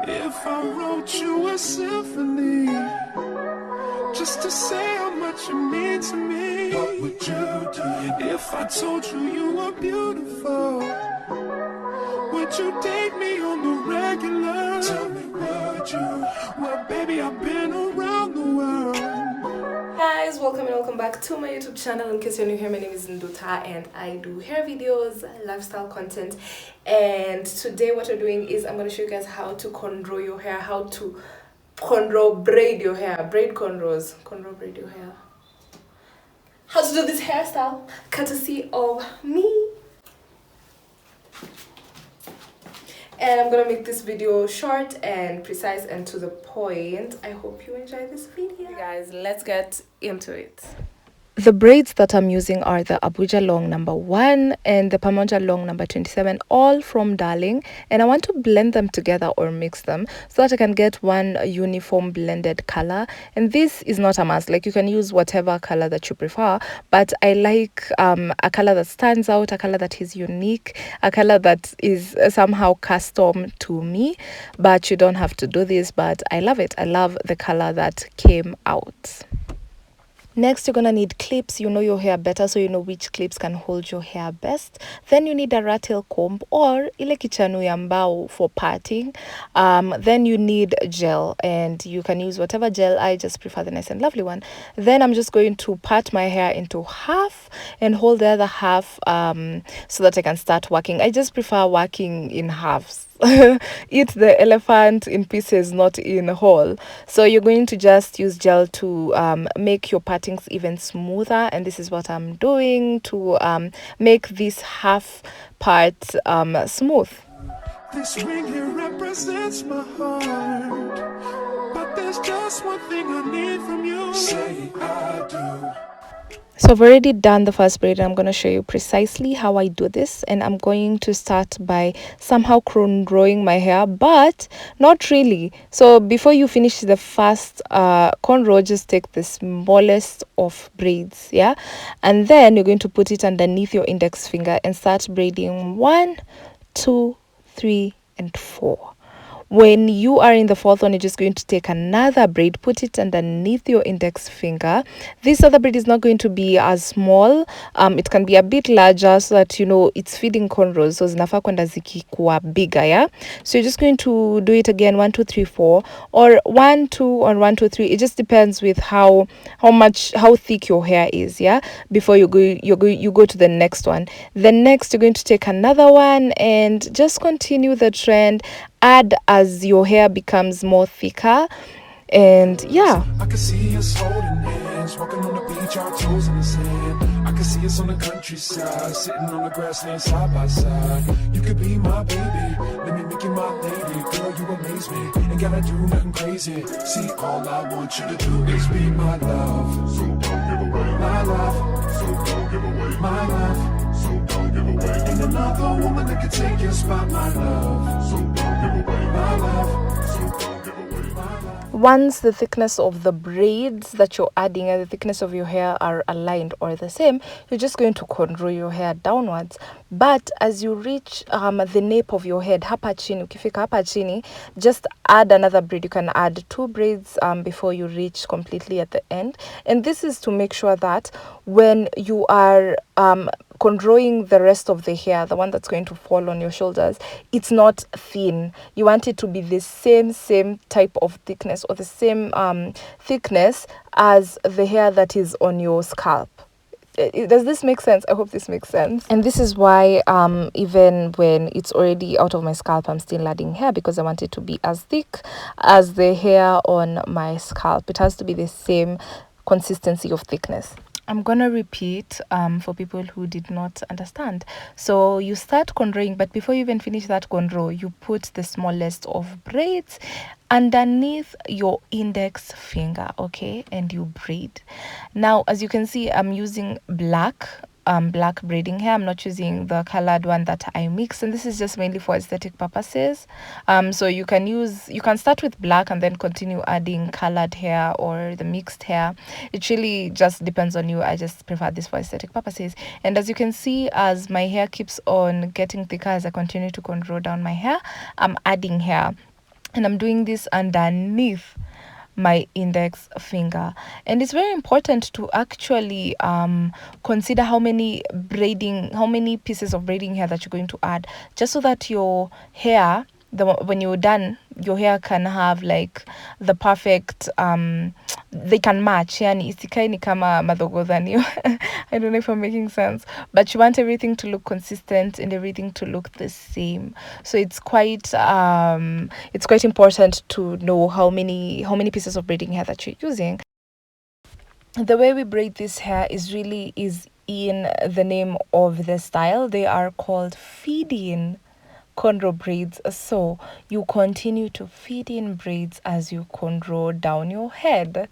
If I wrote you a symphony, just to say how much you mean to me, what would you do? If I told you you were beautiful, would you date me on the regular? Tell me, would you? Well, baby, I've been around the world. Guys, welcome and welcome back to my YouTube channel. In case you're new here, my name is Nduta and I do hair videos, lifestyle content. And today what we're doing is I'm going to show you guys how to cornrow your hair, how to cornrow braid your hair, braid cornrows, cornrow braid your hair, how to do this hairstyle courtesy of me. And I'm gonna make this video short and precise and to the point. I hope you enjoy this video. Guys, let's get into it. The braids that I'm using are the Abuja long number 1 and the Pamonja long number 27, all from Darling, and I want to blend them together or mix them so that I can get one uniform blended color. And this is not a must, like you can use whatever color that you prefer, but I like a color that stands out, a color that is unique, a color that is somehow custom to me. But you don't have to do this, but I love it. I love the color that came out. Next, you're gonna need clips. You know your hair better, so you know which clips can hold your hair best. Then you need a rat tail comb or ile kichanu ya mbao for parting. Then you need gel, and you can use whatever gel. I just prefer the Nice and Lovely one. Then I'm just going to part my hair into half and hold the other half so that I can start working. I just prefer working in halves. Eat the elephant in pieces, not in whole. So you're going to just use gel to make your partings even smoother, and this is what I'm doing to make this half part smooth. This ring here represents my heart, but there's just one thing I need from you. Say I do. So I've already done the first braid, and I'm going to show you precisely how I do this. And I'm going to start by somehow cornrowing my hair, but not really. So before you finish the first cornrow, just take the smallest of braids, yeah? And then you're going to put it underneath your index finger and start braiding 1, 2, 3, and 4. When you are in the fourth one, you're just going to take another braid, put it underneath your index finger. This other braid is not going to be as small. It can be a bit larger so that, you know, it's feeding cornrows. So zinafaa kwenda zikikuwa bigger, yeah? So you're just going to do it again, 1, 2, 3, 4, or 1, 2, or 1, 2, 3. It just depends with how thick your hair is, yeah? Before you go to the next one. Then next, you're going to take another one and just continue the trend. Add as your hair becomes more thicker, and yeah. I can see us holding hands, walking on the beach, our toes in the sand. I can see us on the countryside, sitting on the grassland side by side. You could be my baby, let me make you my lady. Girl, you amaze me, ain't gotta do nothing crazy. See, all I want you to do is be my love. So don't give away my love. So don't give away my love. So don't give away. Ain't another woman that can take your spot, my love. So don't give away my love. So don't give away my love. Once the thickness of the braids that you're adding and the thickness of your hair are aligned or the same, you're just going to cornrow your hair downwards. But as you reach the nape of your head, hapa chini, ukifika hapa chini, just add another braid. You can add 2 braids before you reach completely at the end. And this is to make sure that when you are cornrowing the rest of the hair, the one that's going to fall on your shoulders, it's not thin. You want it to be the same type of thickness or the same thickness as the hair that is on your scalp. Does this make sense? I hope this makes sense. And this is why even when it's already out of my scalp, I'm still adding hair, because I want it to be as thick as the hair on my scalp. It has to be the same consistency of thickness. I'm gonna repeat for people who did not understand. So you start cornrowing, but before you even finish that cornrow, you put the smallest of braids underneath your index finger, okay, and you braid. Now, as you can see, I'm using black braiding hair. I'm not using the colored one that I mix, and this is just mainly for aesthetic purposes. So you can start with black and then continue adding colored hair or the mixed hair. It really just depends on you. I just prefer this for aesthetic purposes. And as you can see, as my hair keeps on getting thicker, as I continue to cornrow down my hair, I'm adding hair. and I'm doing this underneath my index finger. And it's very important to actually consider how many pieces of braiding hair that you're going to add, just so that your hair, when you're done, your hair can have like the perfect they can match, yani isikai ni kama madhogodhani. I don't know if I'm making sense, but you want everything to look consistent and everything to look the same. So it's quite important to know how many pieces of braiding hair that you're using. The way we braid this hair is in the name of the style. They are called feed-in cornrow braids. So you continue to feed in braids as you cornrow down your head.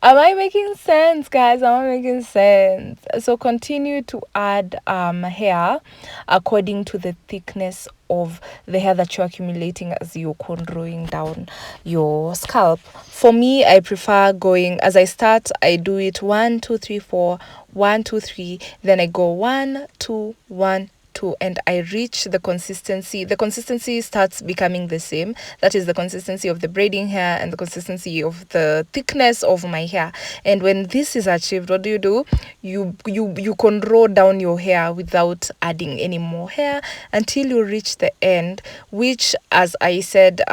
Am I making sense, guys? Am I making sense? So continue to add hair according to the thickness of the hair that you're accumulating as you're cornrowing down your scalp. For me, I prefer going, as I start, I do it 1 2 3 4, 1 2 3, then I go 1 2 1 2, and I reach the consistency starts becoming the same. That is the consistency of the braiding hair and the consistency of the thickness of my hair. And when this is achieved, what do? You cornrow down your hair without adding any more hair until you reach the end, which, as I said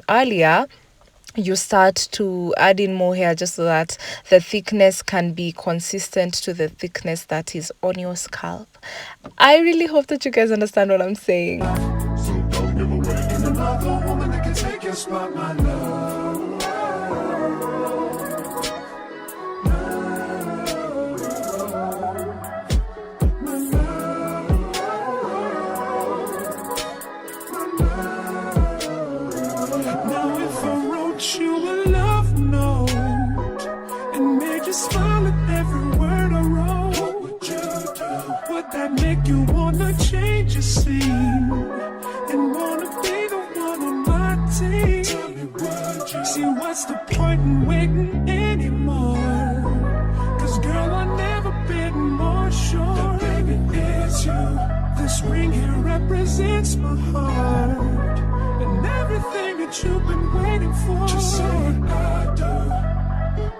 earlier, you start to add in more hair just so that the thickness can be consistent to the thickness that is on your scalp. I really hope that you guys understand what I'm saying. So don't give away. Ain't another woman that can take your spot, my love. Now if I wrote you a love note and made you smile at every word I wrote, what would you do? Would that make you wanna change your scene and wanna be the one on my team? Tell me, would you? See, what's the point in waiting anymore? Cause girl, I've never been more sure that baby it's you. This ring here represents my heart and everything that you've been waiting for. Just say I do.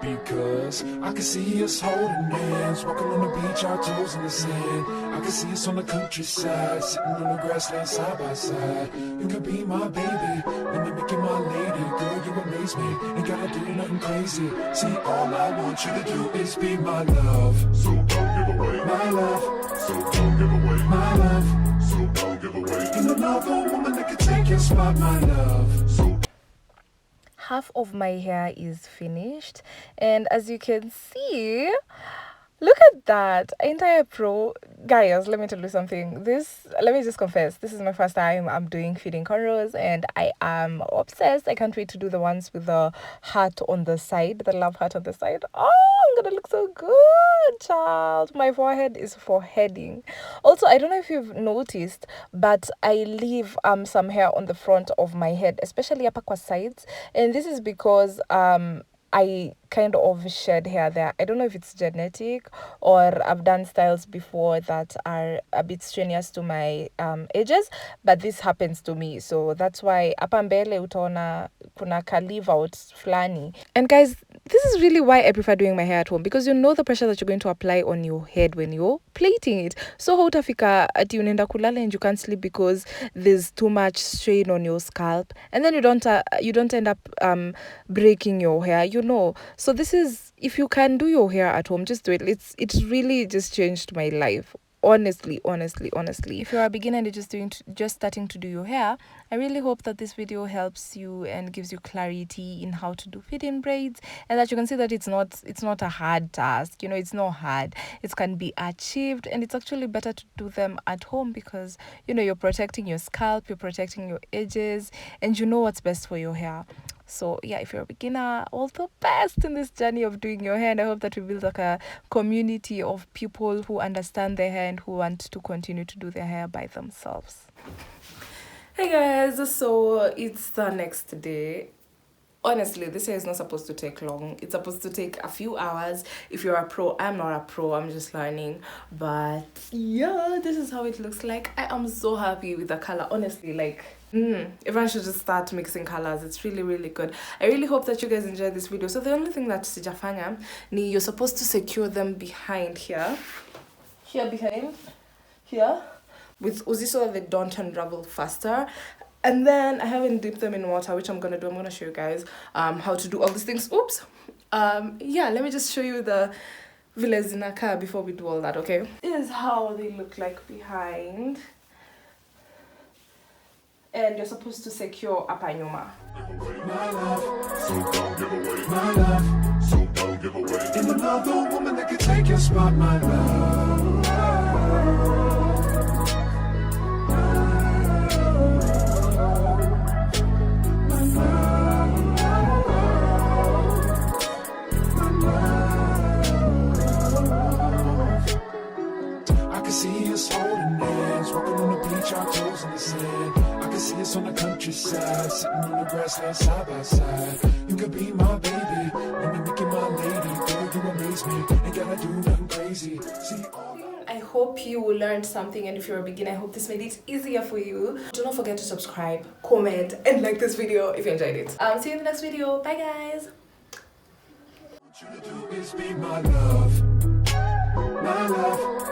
Because I can see us holding hands, walking on the beach, our toes in the sand. I can see us on the countryside, sitting on the grassland side by side. You can be my baby, let me make you my lady. Girl, you amaze me, ain't gotta do nothing crazy. See, all I want you to do is be my love. So don't give away my love. So don't give away my love. So don't give away. Ain't another woman that can take your spot, my love. So half of my hair is finished, and as you can see, look at that entire pro. Guys, let me tell you something. Let me just confess, this is my first time I'm doing fitting cornrows, and I am obsessed. I can't wait to do the ones with the heart on the side, the love heart on the side. Oh, I'm gonna look so good, child. My forehead is foreheading. Also, I don't know if you've noticed, but I leave some hair on the front of my head, especially upper kwa sides, and this is because I kind of shed hair there. I don't know if it's genetic or I've done styles before that are a bit strenuous to my edges, but this happens to me. So that's why hapa mbele utaona kuna ka leave out flani. And guys, this is really why I prefer doing my hair at home, because you know the pressure that you're going to apply on your head when you're plaiting it. So hautafika ati unaenda kulala and you can't sleep because there's too much strain on your scalp, and then you don't end up breaking your hair, you know. So this is, if you can do your hair at home, just do it. It's really just changed my life. Honestly. If you're a beginner and you're just starting to do your hair, I really hope that this video helps you and gives you clarity in how to do fit-in braids, and that you can see that it's not a hard task. You know, it's not hard. It can be achieved, and it's actually better to do them at home because, you know, you're protecting your scalp, you're protecting your edges, and you know what's best for your hair. So yeah, if you're a beginner, all the best in this journey of doing your hair, and I hope that we build like a community of people who understand their hair and who want to continue to do their hair by themselves. Hey guys, so it's the next day. Honestly, this hair is not supposed to take long. It's supposed to take a few hours. If you're a pro, I'm not a pro, I'm just learning. But yeah, this is how it looks like. I am so happy with the color. Honestly, like everyone should just start mixing colors. It's really, really good. I really hope that you guys enjoyed this video. So the only thing that sijafanya ni you're supposed to secure them behind here behind here with Uzi so that they don't unravel faster. And then I haven't dipped them in water, which I'm gonna do. I'm gonna show you guys how to do all these things. Oops. Yeah, let me just show you the villas in a car before we do all that, okay? This is how they look like behind. And you're supposed to secure up and nyuma. My love, so don't give away my love, so don't give away. In another woman that can take your spot, my love. I can see us holding hands, walking on the beach, our toes in the sand. I can see us on the countryside, sitting on the grassland side by side. You could be my baby, let me make you my lady. Girl, you amaze me, ain't gotta do nothing crazy. See, I hope you learned something, and if you're a beginner, I hope this made it easier for you. Do not forget to subscribe, comment, and like this video if you enjoyed it. See you in the next video. Bye, guys. What you do is be my love, my love.